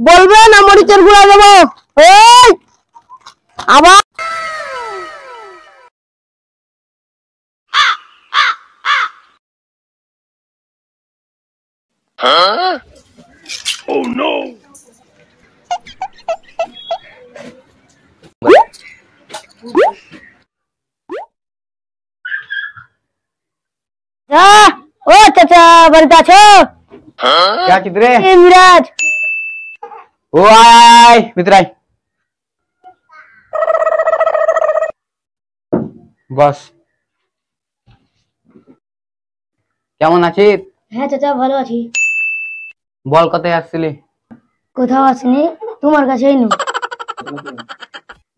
বলবে না মরিচের গুঁড়া দেবো। এই আবার ও চাচা বাড়িতে আছো? মিরাজ ও আয় ভিতরে আয় বস। কেমন আছিস? হ্যাঁ চাচা ভালো আছি। বল কোথায় আসছিলি? কোথাও আসিনি, তোমার কাছেই নি।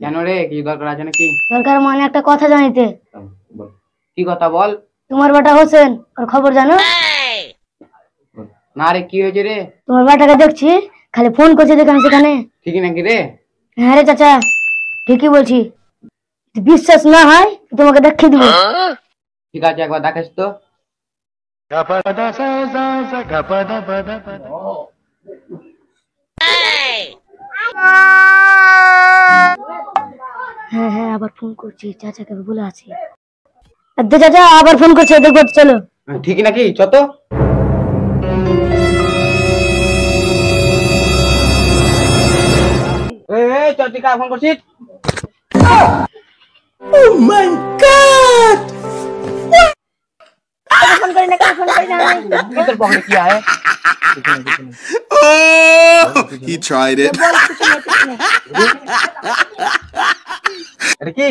কেন রে, কি দরকার আছে নাকি? দরকার মানে একটা কথা জানিতে। কি কথা বল। তোমার বেটা হোসেন ওর খবর জানো? না রে, কি হয়েছে রে? তোমার বেটাকে দেখছি খালি ফোন করছে যেখানে সেখানে। ঠিকই নাকি রে? হ্যাঁ রে চাচা ঠিকই বলছি, বিশ্বাস না হয় তোমাকে দেখিয়ে দিব। ঠিক আছে, একবার দেখাস তো। হ্যাঁ হ্যাঁ আবার ফোন করছি, চাচাকে বলে আছি। চাচা আবার ফোন করছে, দেখবো চলো। ঠিকই নাকি, চ তো। এই চল, তুই কার ফোন করছিস? Oh my god! ফোন করি না, ফোন করি না। তোর পকেটে কি আছে? Oh, he tried it. এটা কি?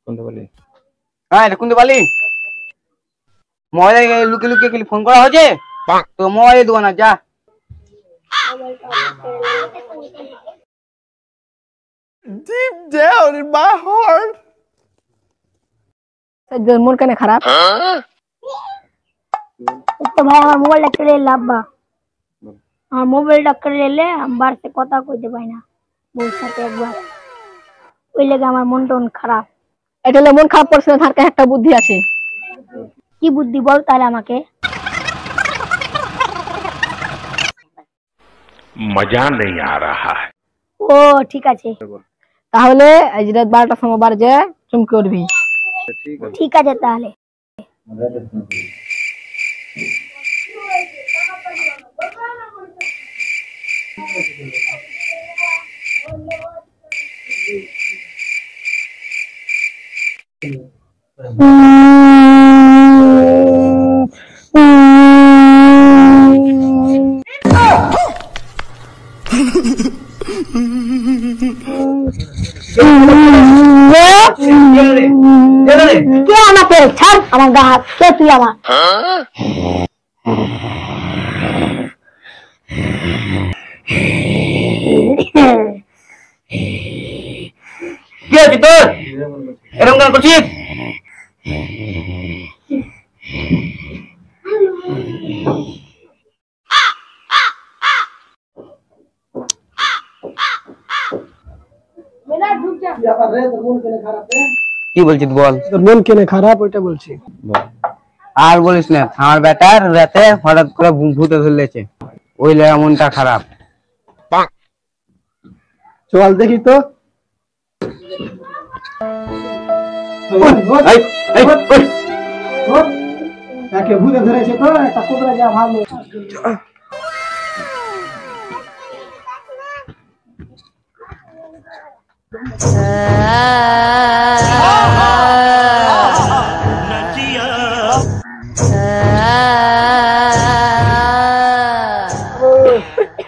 কোনটা বলি? হ্যাঁ, এটা কোনটা বলি? মোবাইলে লুকিয়ে লুকিয়ে খালি ফোন করা হচ্ছে তো, মোবাইলে দেবো না, যা। Deep down in my heart. মন কেন খারাপ? তো ভাই আমার মোবাইলটা কেড়ে লাভবা, আমার মোবাইলটা কেড়ে নিলে আমি বাড়িতে কথা কইতে পাই না বউর সাথে একবার, ওই লেগে আমার মন টন খারাপ। এটা হলে মন খারাপ করছে না, তার কাছে একটা বুদ্ধি আছে। কি বুদ্ধি বল তাহলে আমাকে। मजा नहीं आ रहा है। ও ঠিক আছে, তাহলে আজ রাত 12টার সময় বার যা চুম করবি। ঠিক আছে তাহলে। কে আমাকে ছাড়, আমার গা হাত কে তুই আমার। কি হয়েছে তোর? এরকম কেন করছিস? কি বলছিস বল। তোর মন কেনে খারাপ ওইটা বলছি। আর বলিস না, আমার বেটার রাতে হঠাৎ করে ভূতে ধরলেছে, ওই লেগে মনটা খারাপ। চল দেখি তো। তাকে ভূতে ধরেছে তো, একটা কুকুরে যা ভালো।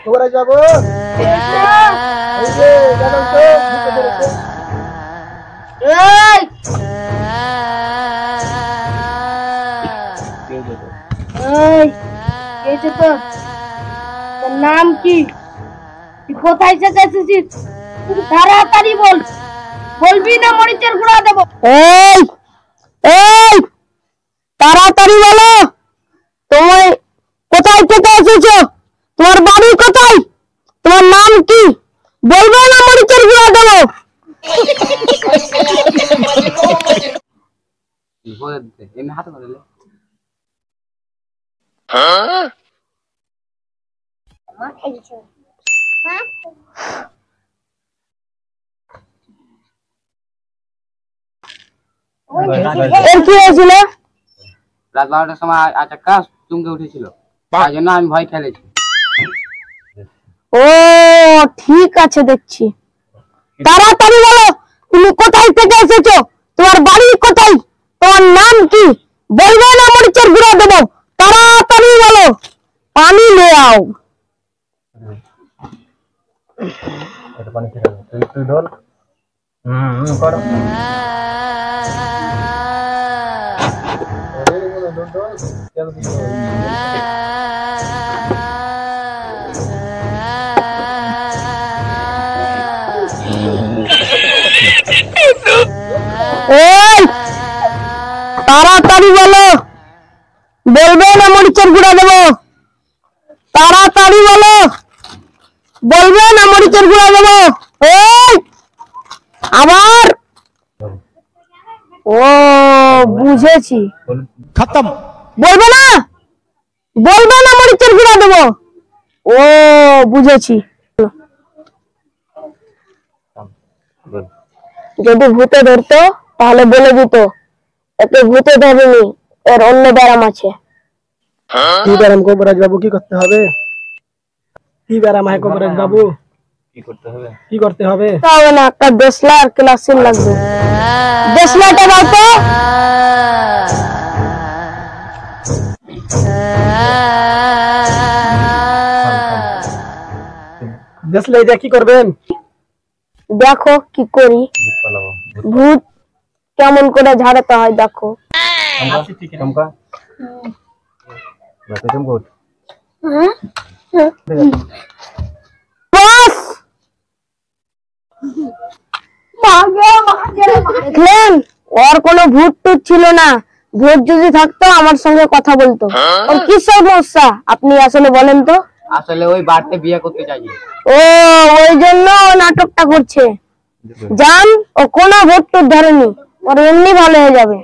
তোরা যাবো নাম কি, কোথায় এসেছিস? তাড়াতাড়ি বল, বলবি না মরিচের গুঁড়া দেবো। এই এই তাড়াতাড়ি বলো, তুমি কোথায় থেকে এসেছো? তোমার বাড়ি কোথায়? তোমার নাম কি? বলবে না মরিচের গুঁড়া দেবো। এর কি হয়েছিল? রাত 12টার সময় আচাক্কা চমকে উঠেছিল, তাই জন্য আমি ভয় খেলেছি। ও ঠিক আছে, দেখছি। তাড়াতাড়ি বলো, তুমি কোথায় থেকে এসেছো? তোমার বাড়ি কোথায়? তোমার নাম কি? বলবে না মরিচের গুঁড়া দেবো। তাড়াতাড়ি বলো, পানি নিয়ে আও। এই তাড়াতাড়ি বলো, বলবে না মরিচের গুঁড়া দেবো। তাড়াতাড়ি বলো, বলবে না মরিচের গুঁড়া দেবো। এই আবার, ও বুঝেছি, खत्म। বলবে না, বলবে না মরিচের গুঁড়া দেবো। ও বুঝেছি। যদি ভূতে ধরতো তাহলে বলে দিত একে ভূতে ধরেনি, এর অন্য ব্যারাম আছে। কি ব্যারাম কবিরাজ বাবু, কি করতে হবে? কি ব্যারাম হয় কবিরাজ বাবু? কি করতে হবে? হবে না, একটা দেশলা আর ক্লাসিন লাগবে। দেশলাটা দাও তো। দেখলে এটা কি করবেন? দেখো কি করি, ভূত কেমন করে ঝাড়াতে হয় দেখো। বস, দেখলেন ওর কোনো ভূত টুত ছিল না। ভূত যদি থাকতো আমার সঙ্গে কথা বলতো। ওর কি সমস্যা আপনি আসলে বলেন তো? আসলে ওই বাড়িতে বিয়ে করতে চাইছি। ও ওই জন্য ও নাটকটা করছে। জান, ও কোনো ভূত টুত ধরেনি, ওর এমনি ভালো হয়ে যাবে।